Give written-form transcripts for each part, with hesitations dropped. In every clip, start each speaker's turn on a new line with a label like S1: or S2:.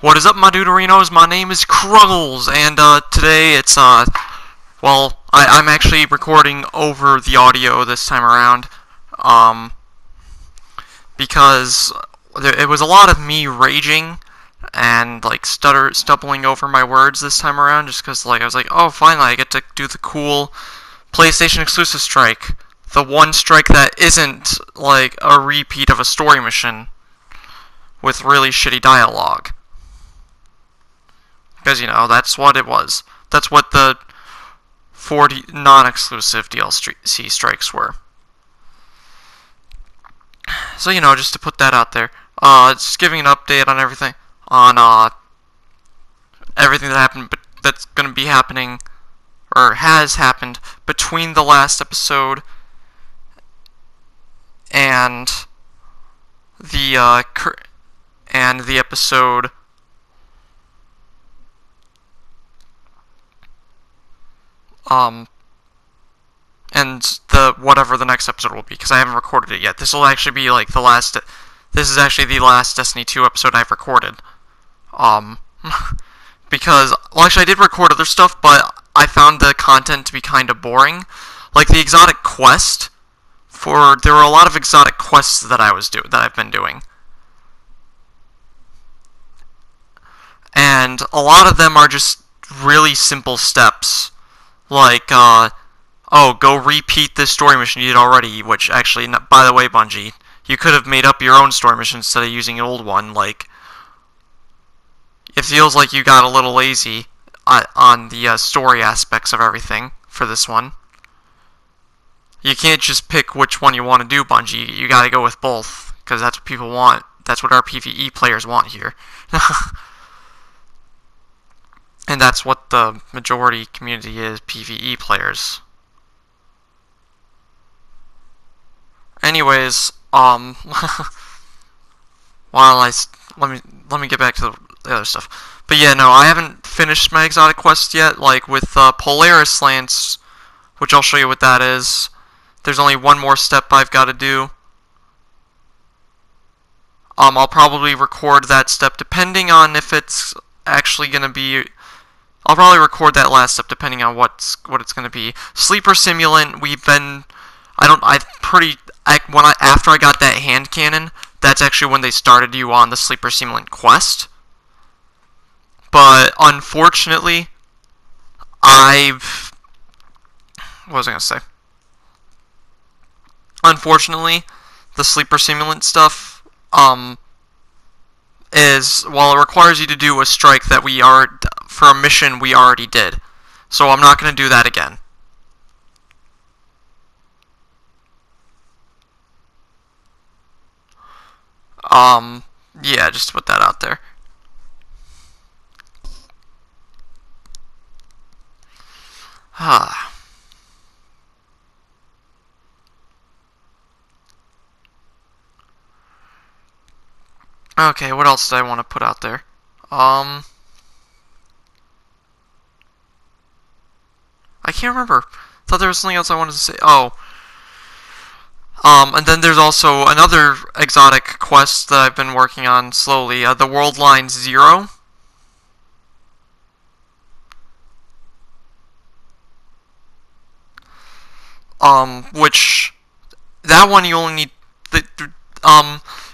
S1: What is up, my Deuterinos? My name is Kruggles, and today it's well, I'm actually recording over the audio this time around, because it was a lot of me raging and like stumbling over my words this time around, just because like I was like, oh, finally I get to do the cool PlayStation exclusive strike, the one strike that isn't like a repeat of a story mission with really shitty dialogue. Because, you know, that's what it was. That's what the 40 non-exclusive DLC strikes were. So, you know, just to put that out there. Just giving an update on everything. On, everything that happened, but that's going to be happening, or has happened, between the last episode and the episode and whatever the next episode will be, because I haven't recorded it yet. This will actually be like the last. This is actually the last Destiny 2 episode I've recorded. Because, well, actually I did record other stuff, but I found the content to be kind of boring. Like the exotic quest. There were a lot of exotic quests that I've been doing. And a lot of them are just really simple steps. Like, oh, go repeat this story mission you did already, which actually, by the way, Bungie, you could have made up your own story mission instead of using an old one. Like, it feels like you got a little lazy on the story aspects of everything for this one. You can't just pick which one you want to do, Bungie. You gotta go with both, because that's what people want. That's what our PvE players want here. And that's what the majority community is, PvE players. Anyways, let me get back to the other stuff. But yeah, no, I haven't finished my exotic quest yet, like with Polaris Lance, which I'll show you what that is. There's only one more step I've got to do. I'll probably record that step depending on if it's actually going to be. I'll probably record that last step depending on what it's going to be. Sleeper Simulant, after I got that hand cannon, that's actually when they started you on the Sleeper Simulant quest. But unfortunately, what was I going to say? Unfortunately, the Sleeper Simulant stuff, while it requires you to do a strike that for a mission we already did. So I'm not going to do that again. Yeah, just to put that out there. Okay, what else did I want to put out there? I can't remember. Thought there was something else I wanted to say. Oh. And then there's also another exotic quest that I've been working on slowly, the World Line Zero. Which, that one you only need,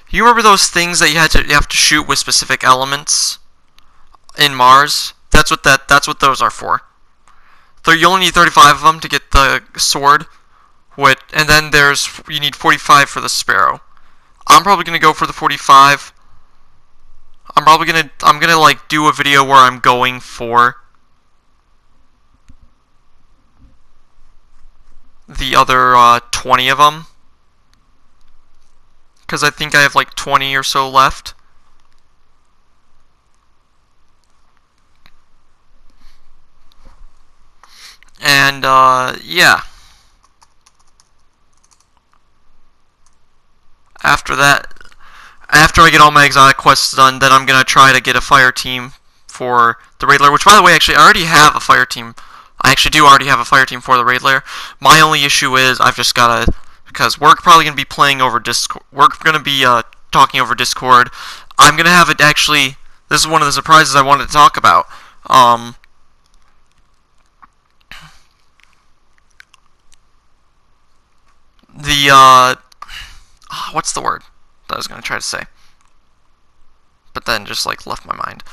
S1: you remember those things that you have to shoot with specific elements in Mars? That's what those are for. So you only need 35 of them to get the sword, and then you need 45 for the Sparrow. I'm probably gonna go for the 45. I'm gonna like do a video where I'm going for the other 20 of them, because I think I have like 20 or so left. And yeah. After I get all my exotic quests done, then I'm gonna try to get a fire team for the Raid Lair, which, by the way, actually I already have a fire team. I actually do already have a fire team for the Raid Lair. My only issue is I've just gotta, because we're probably gonna be playing over Discord. We're gonna be talking over Discord. I'm gonna have it actually. this is one of the surprises I wanted to talk about. What's the word that I was going to try to say? But then just, like, left my mind.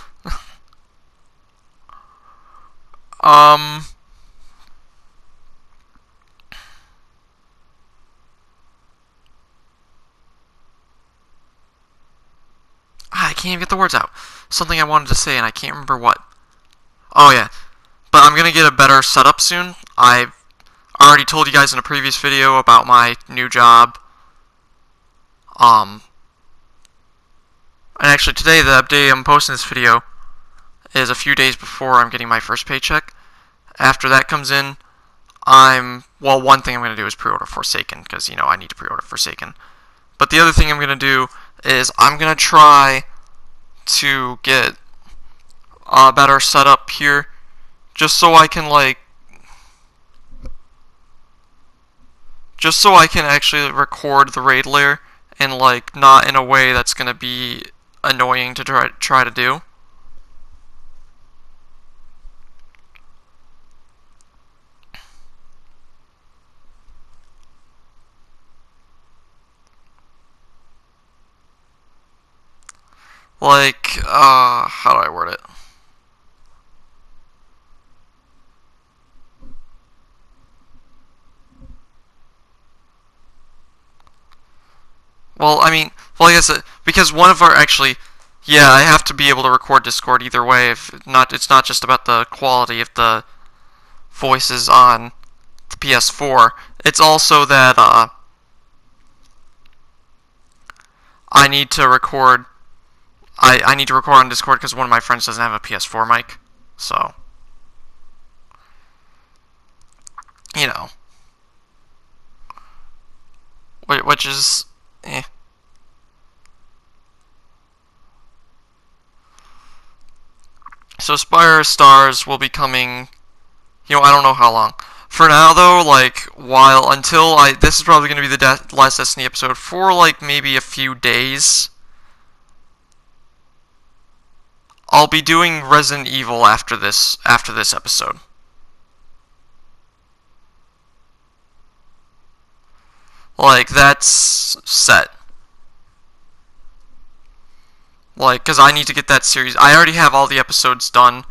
S1: I can't even get the words out. Something I wanted to say and I can't remember what. Oh yeah, but I'm gonna get a better setup soon. I've already told you guys in a previous video about my new job. And actually today, the day I'm posting this video is a few days before I'm getting my first paycheck. After that comes in, well, one thing I'm gonna do is pre-order Forsaken, because, you know, I need to pre-order Forsaken. But the other thing I'm gonna do is I'm gonna try to get a better setup here, just so I can actually record the raid layer, and like not in a way that's gonna be annoying to try to do. Like, how do I word it? Well, I mean, well, I guess because one of our yeah, I have to be able to record Discord either way. If not, it's not just about the quality of the voices on the PS4. It's also that I need to record. I need to record on Discord because one of my friends doesn't have a PS4 mic, so you know, which is eh. So Spire Stars will be coming, you know, I don't know how long. For now, though, like, this is probably going to be the last Destiny episode for, like, maybe a few days. I'll be doing Resident Evil after this episode. Like, that's set. Like, because I need to get that series. I already have all the episodes done.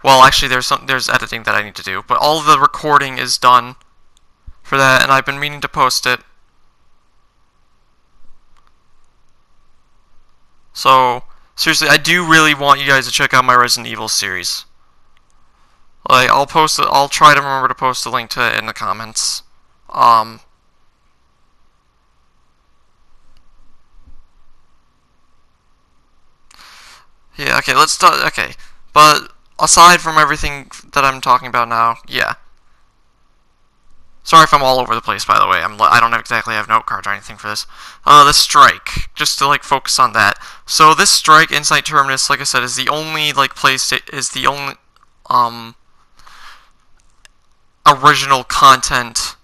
S1: Well, actually, there's editing that I need to do, but all of the recording is done for that, and I've been meaning to post it. So, seriously, I do really want you guys to check out my Resident Evil series. Like, I'll try to remember to post a link to it in the comments. Yeah, okay, let's start. Okay, but aside from everything that I'm talking about now, yeah. Sorry if I'm all over the place, by the way. I don't exactly have note cards or anything for this. The strike, just to like focus on that. So this strike, Insight Terminus, like I said, is the only original content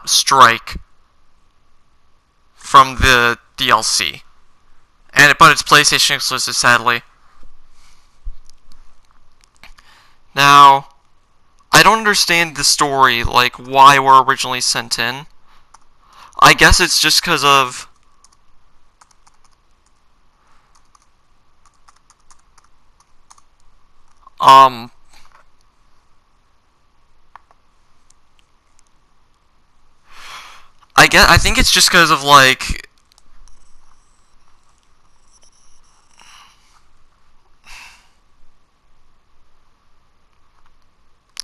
S1: strike from the DLC. But it's PlayStation exclusive, sadly. Now, I don't understand the story, like why we're originally sent in. I guess it's just because of I think it's just because of like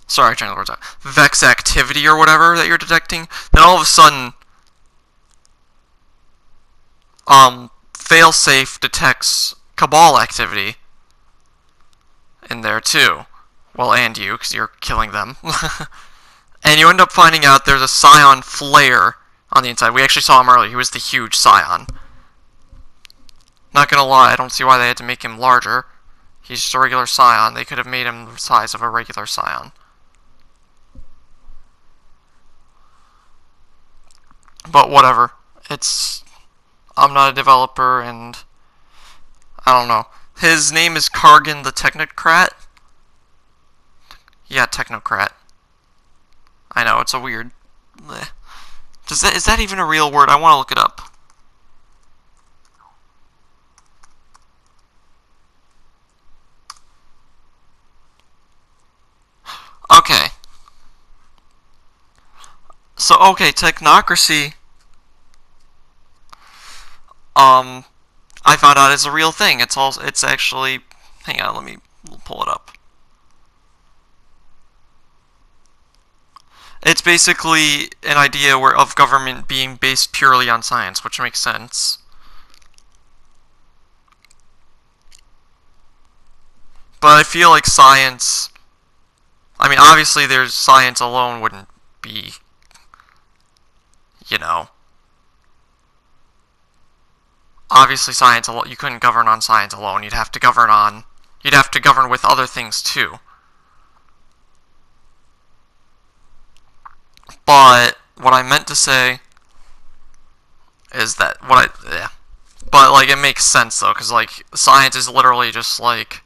S1: sorry, trying to words out. Vex activity or whatever that you're detecting. Then all of a sudden, failsafe detects Cabal activity in there too. Well, and you, because you're killing them. And you end up finding out there's a Scion flare on the inside. We actually saw him earlier. He was the huge Scion. Not gonna lie, I don't see why they had to make him larger. He's just a regular Scion. They could have made him the size of a regular Scion. But whatever. I'm not a developer, and I don't know. His name is Kargan the Technocrat. Yeah, Technocrat. I know, it's a weird... Is that even a real word? I want to look it up. Okay. So, okay, technocracy, I found out is a real thing. It's actually, hang on, let me pull it up. It's basically an idea of government being based purely on science, which makes sense. But I feel like science, I mean, obviously there's science alone wouldn't be, you know, obviously science alone, you couldn't govern on science alone. You'd have to govern with other things too. But what I meant to say is that yeah. But like it makes sense though, because like science is literally just like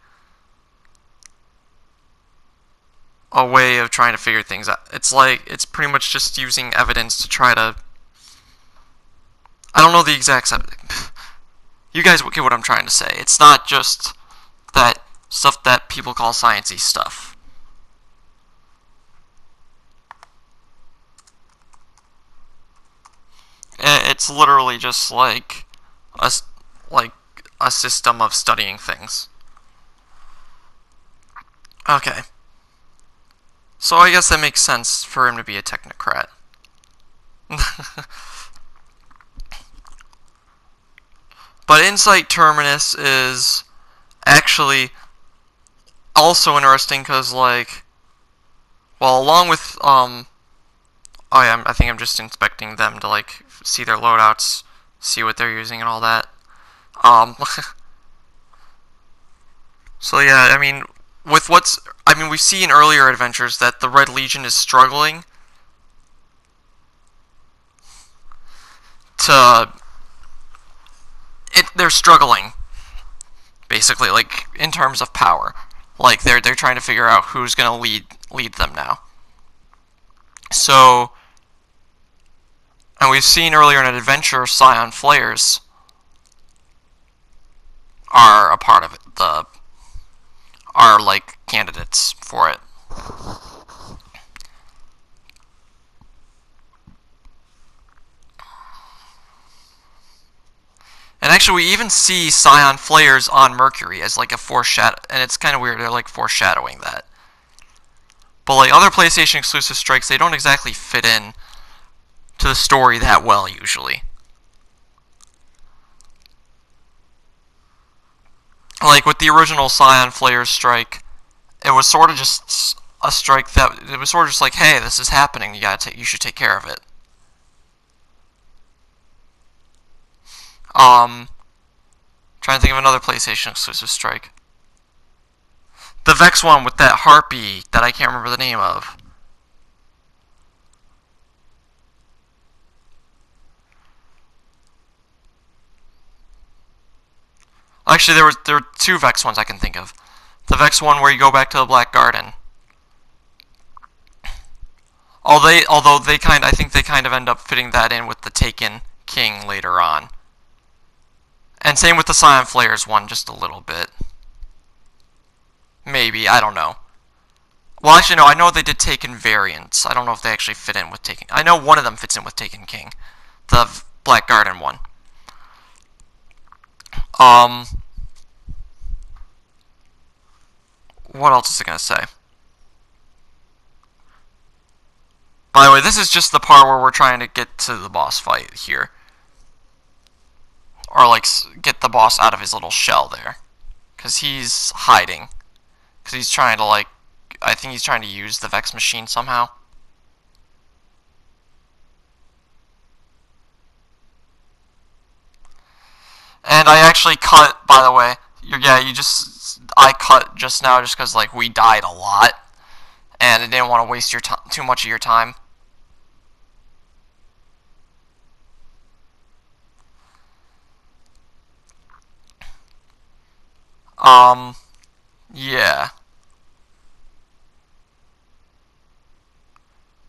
S1: a way of trying to figure things out. It's pretty much just using evidence to try to. I don't know the exact. You guys get what I'm trying to say. It's not just that stuff that people call sciencey stuff. It's literally just like a system of studying things. Okay. So I guess that makes sense for him to be a technocrat. But Insight Terminus is actually also interesting because, like, well, along with, oh yeah, I think I'm just inspecting them to, like, see their loadouts, see what they're using and all that. So yeah, I mean, we see in earlier adventures that the Red Legion is struggling they're struggling, basically, like, in terms of power. Like, they're trying to figure out who's gonna lead them now. So, and we've seen earlier in an adventure, Scion Flares are a part of it, are, like, candidates for it. And actually, we even see Scion Flares on Mercury as, like, a foreshadow, and it's kind of weird, they're, like, foreshadowing that. But, like, other PlayStation exclusive strikes, they don't exactly fit in to the story that well, usually. Like, with the original Scion Flares strike, it was sort of just a strike that, it was sort of just like, hey, this is happening, you should take care of it. Trying to think of another PlayStation exclusive strike. The Vex one with that harpy that I can't remember the name of. Actually, there were two Vex ones I can think of. The Vex one where you go back to the Black Garden. Although I think they kind of end up fitting that in with the Taken King later on. And same with the Scion Flares one, just a little bit. Maybe, I don't know. Well, actually, no, I know they did Taken variants. I don't know if they actually fit in with Taken. I know one of them fits in with Taken King. The Black Garden one. What else is it gonna say? By the way, this is just the part where we're trying to get to the boss fight here. Or, like, get the boss out of his little shell there. Because he's hiding. Because he's trying to, like, I think he's trying to use the Vex machine somehow. And I actually cut, by the way. I cut just now just because, like, we died a lot. And I didn't want to waste too much of your time. Yeah.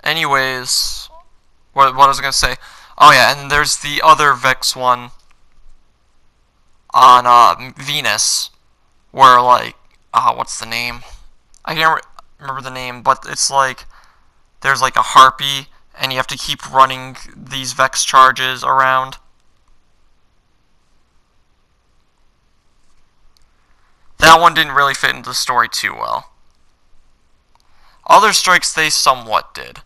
S1: Anyways, what was I gonna say? Oh yeah, and there's the other Vex one on Venus, where like, what's the name? I can't remember the name, but it's like there's like a harpy, and you have to keep running these Vex charges around. That one didn't really fit into the story too well. Other strikes they somewhat did.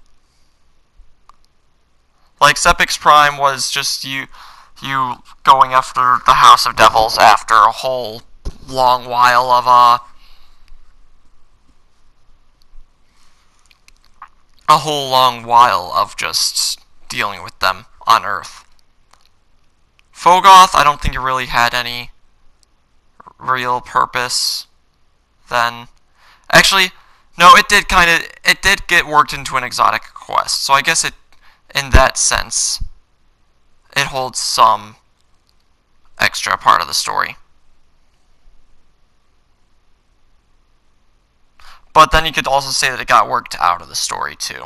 S1: Like Sepix Prime was just you going after the House of Devils after a whole long while of just dealing with them on Earth. Fogoth, I don't think it really had any real purpose then. Actually, no, it did get worked into an exotic quest, so I guess it, in that sense, it holds some extra part of the story. But then you could also say that it got worked out of the story, too.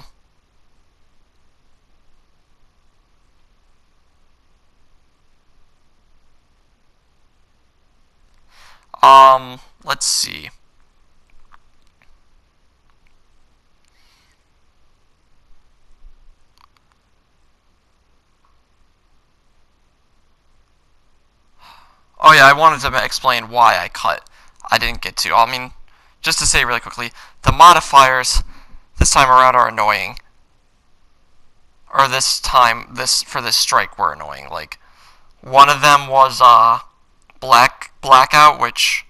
S1: Let's see. Oh yeah, I wanted to explain why I cut. I didn't get to. I mean, just to say really quickly, the modifiers this time around are annoying. Or for this strike were annoying. Like, one of them was blackout, which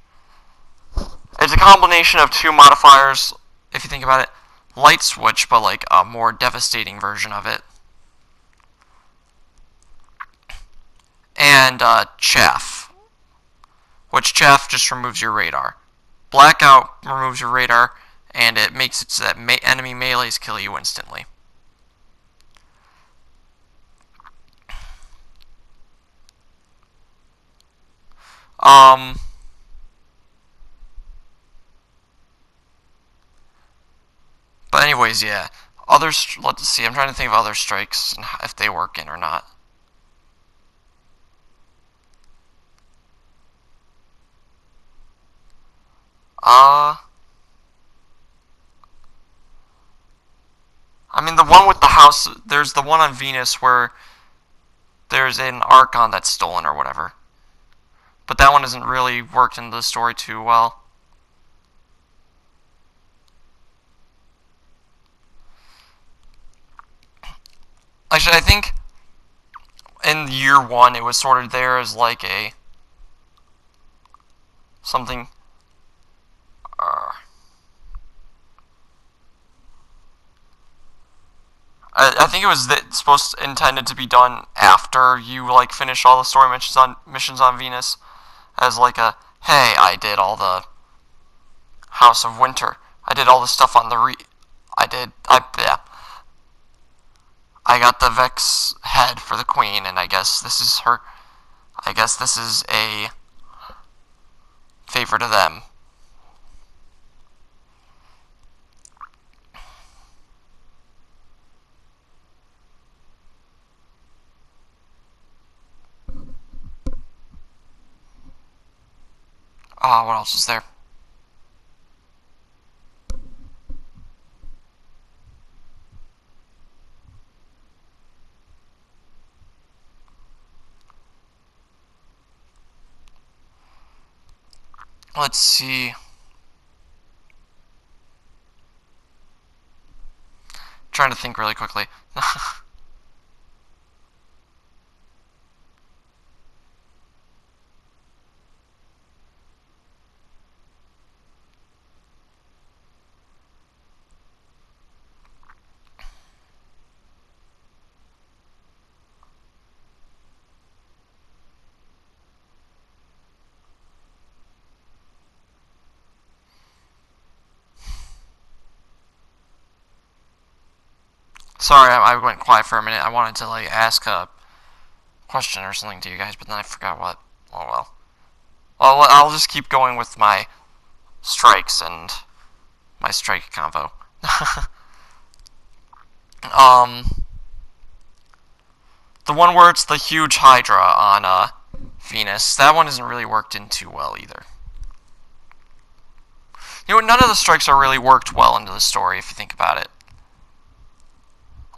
S1: is a combination of two modifiers, if you think about it. Light switch, but like a more devastating version of it. And chaff, which chaff just removes your radar. Blackout removes your radar, and it makes it so that enemy melees kill you instantly. But anyways, yeah. Let's see, I'm trying to think of other strikes and if they work in or not. I mean, the one with the house, there's the one on Venus where there's an Archon that's stolen or whatever. But that one isn't really worked into the story too well. Actually, I think in year one it was sort of there as like a something. I think it was intended to be done after you like finish all the story missions on Venus, as like a, hey, I did all the House of Winter. I did all the stuff on the I got the Vex head for the Queen, and I guess this is her. I guess this is a favor to them. What else is there? Let's see. Trying to think really quickly. Sorry, I went quiet for a minute. I wanted to like ask a question or something to you guys, but then I forgot what. Oh well. Well, I'll just keep going with my strikes and my strike combo. The one where it's the huge Hydra on Venus, that one isn't really worked in too well either. You know what, none of the strikes are really worked well into the story if you think about it.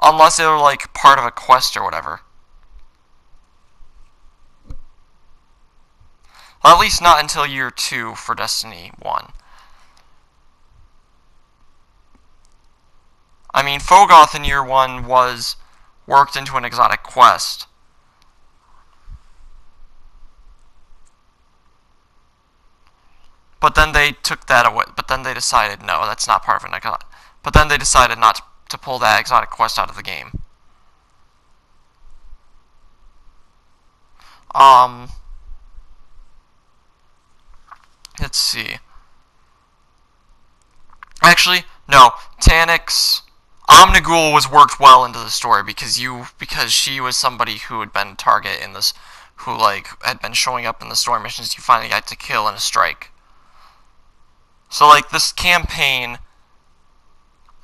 S1: Unless they're like part of a quest or whatever. Well, at least not until year 2 for Destiny 1. I mean, Fogoth in year 1 was worked into an exotic quest. But then they took that away. But then they decided, no, that's not part of an exotic. But then they decided not to pull that exotic quest out of the game. Let's see. Actually, no. Taniks, Omnigul was worked well into the story because she was somebody who had been a target in this, who like had been showing up in the story missions you finally got to kill in a strike. So like this campaign,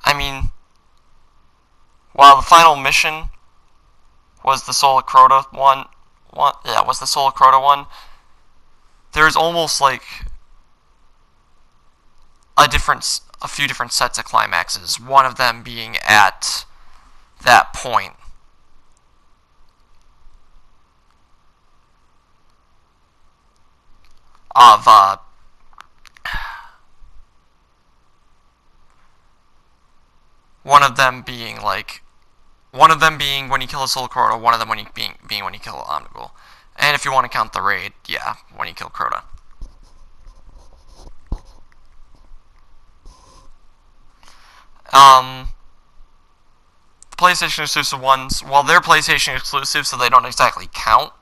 S1: I mean, while the final mission was the Soul of Crota one, was the Soul of Crota one. There's almost like a few different sets of climaxes. One of them being at that point. Of one of them being when you kill a Soul Crota, one of them being when you kill Omnigul. And if you want to count the raid, yeah, when you kill Crota. The PlayStation exclusive ones, well, they're PlayStation exclusive, so they don't exactly count.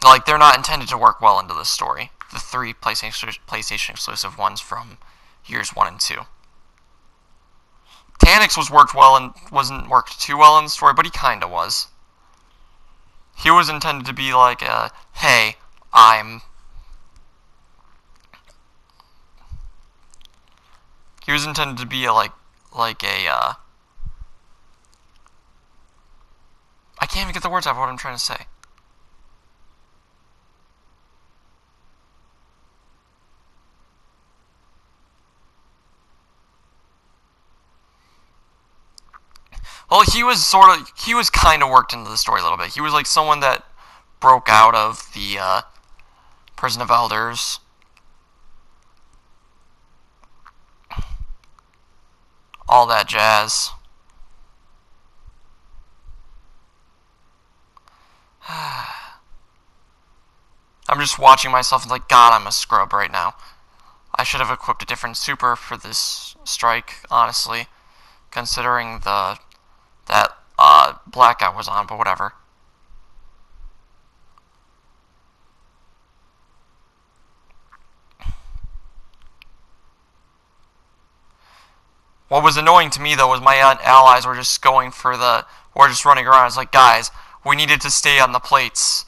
S1: Like, they're not intended to work well into the story. The 3 PlayStation exclusive ones from years 1 and 2. Taniks was worked well and wasn't worked too well in the story, but he kinda was. He was intended to be like a, hey, he was intended to be a, I can't even get the words out of what I'm trying to say. Well, he was kind of worked into the story a little bit. He was like someone that broke out of the Prison of Elders. All that jazz. I'm just watching myself and like, God, I'm a scrub right now. I should have equipped a different super for this strike, honestly, considering that blackout was on, but whatever. What was annoying to me, though, was my allies were just running around. It's like, guys, we needed to stay on the plates.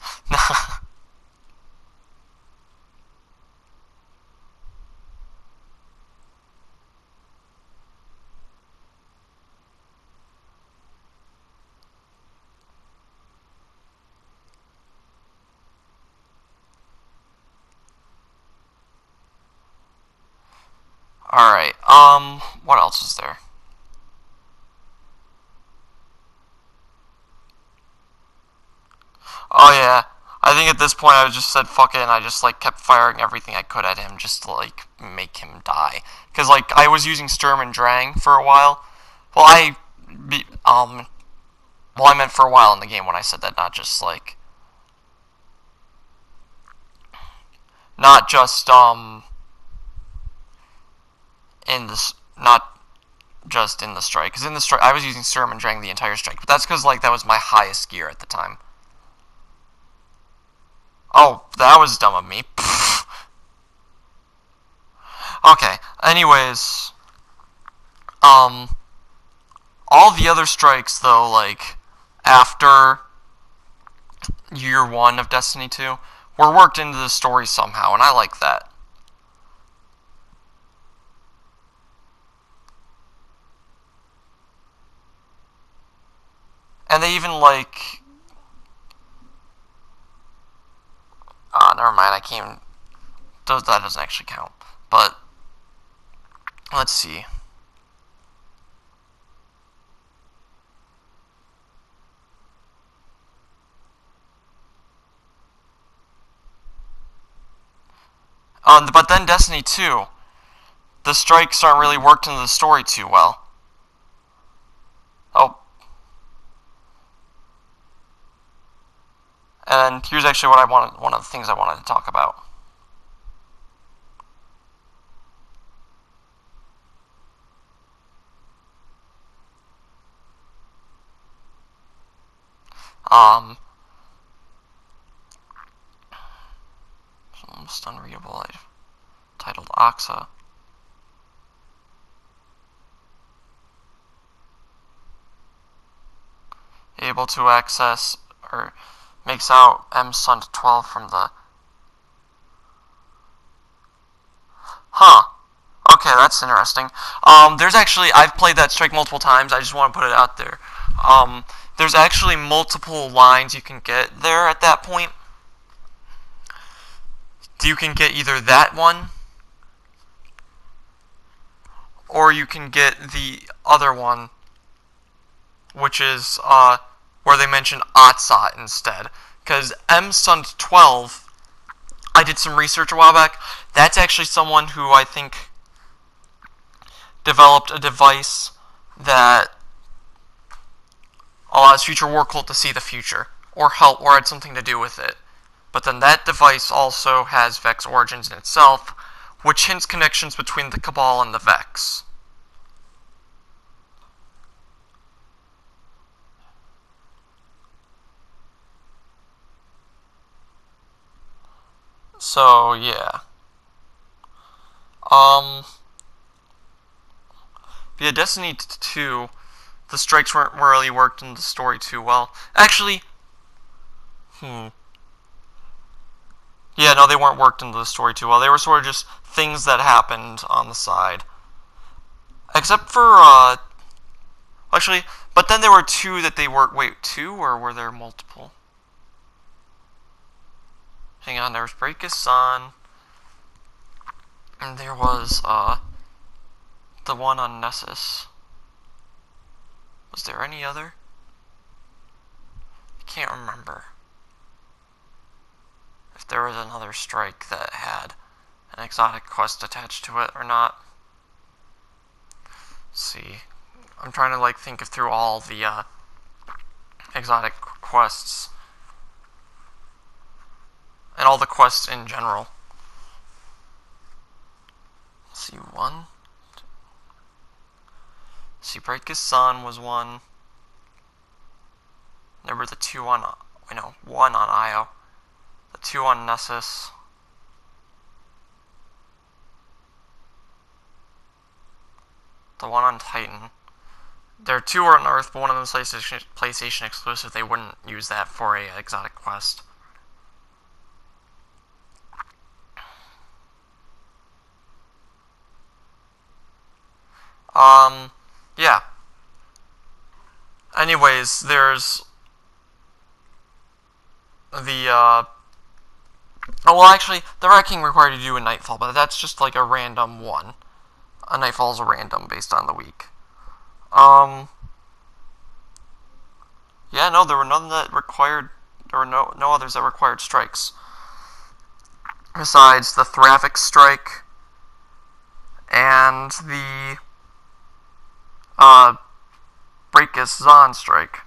S1: Alright, what else is there? Oh yeah, I think at this point I just said fuck it and I just like kept firing everything I could at him just to like make him die. Cause like I was using Sturm and Drang for a while. Well, I meant for a while in the game when I said that, not just not just in the strike, because in the strike I was using Sturm and Drang the entire strike, but that's because like that was my highest gear at the time. Oh, that was dumb of me. Okay, anyways, all the other strikes though, like after year 1 of Destiny 2, were worked into the story somehow, and I like that. And they even, like... never mind, I can't even... That doesn't actually count. But, let's see. But then Destiny 2, the strikes aren't really worked into the story too well. Oh. And here's actually one of the things I wanted to talk about. Almost unreadable. Titled Oxa. Able to access or makes out M-Sunt 12 from the... Huh. Okay, that's interesting. There's actually, I've played that strike multiple times, I just want to put it out there. There's actually multiple lines you can get there at that point. You can get either that one, or you can get the other one, which is, where they mention Otsot instead. Because M-Sunt 12, I did some research a while back, that's actually someone who I think developed a device that allows future war cult to see the future, or help, or had something to do with it. But then that device also has Vex origins in itself, which hints connections between the Cabal and the Vex. So, yeah. Yeah, Destiny 2, the strikes weren't really worked into the story too well. Actually, yeah, no, they weren't worked into the story too well. They were sort of just things that happened on the side. Except for, actually, but then there were two that they were, wait, two, or were there multiple? Hang on, there was Breakus Sun, and there was, the one on Nessus. Was there any other? I can't remember if there was another strike that had an exotic quest attached to it or not. Let's see. I'm trying to, like, think through all the, exotic quests. And all the quests in general. Let's see, one. Let's see, Breakus Sun was one. There were the two on, one on Io. The two on Nessus. The one on Titan. There are two on Earth, but one of them is PlayStation exclusive. They wouldn't use that for a exotic quest. Yeah. Anyways, there's the, oh, well, actually, the Rat King required you to do a Nightfall, but that's just like a random one. A Nightfall is a random based on the week. Yeah, no, there were none that required, there were no others that required strikes. Besides the Thravix strike and the Breakus Zon strike.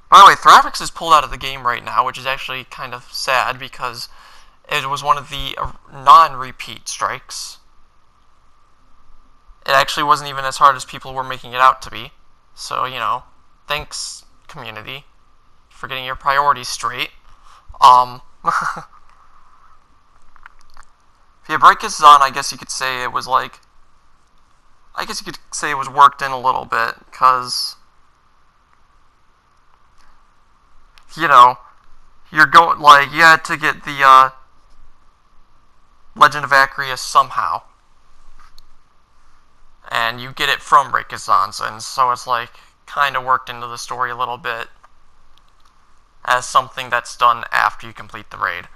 S1: By the way, Thravix is pulled out of the game right now, which is actually kind of sad because it was one of the non-repeat strikes. It actually wasn't even as hard as people were making it out to be. So, you know, thanks, community, for getting your priorities straight. If you Breakus Zon, I guess you could say it was like, I guess you could say it was worked in a little bit, because, you know, you're going, like, you had to get the, Legend of Acreus somehow. And you get it from Rikazans, and so it's, like, kind of worked into the story a little bit as something that's done after you complete the raid.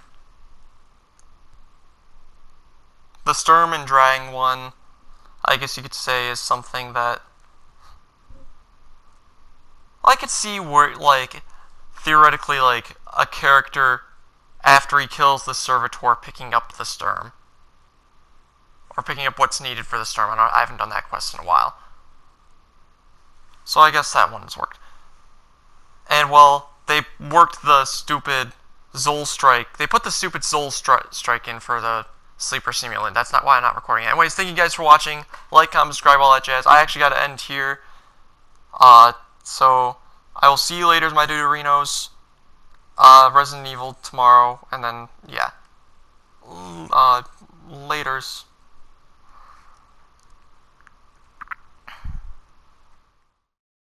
S1: The Sturm and Drang one, I guess you could say, is something that I could see where, like, theoretically, like, a character, after he kills the Servitor, picking up the Sturm. Or picking up what's needed for the Sturm. I haven't done that quest in a while. So I guess that one has worked. And, well, they worked the stupid Zol Strike. They put the stupid Zol Strike in for the Sleeper Simulant. That's not why I'm not recording it. Anyways, thank you guys for watching. Like, comment, subscribe, all that jazz. I actually got to end here. So I will see you later, my Deuterinos. Resident Evil tomorrow, and then, yeah. Laters.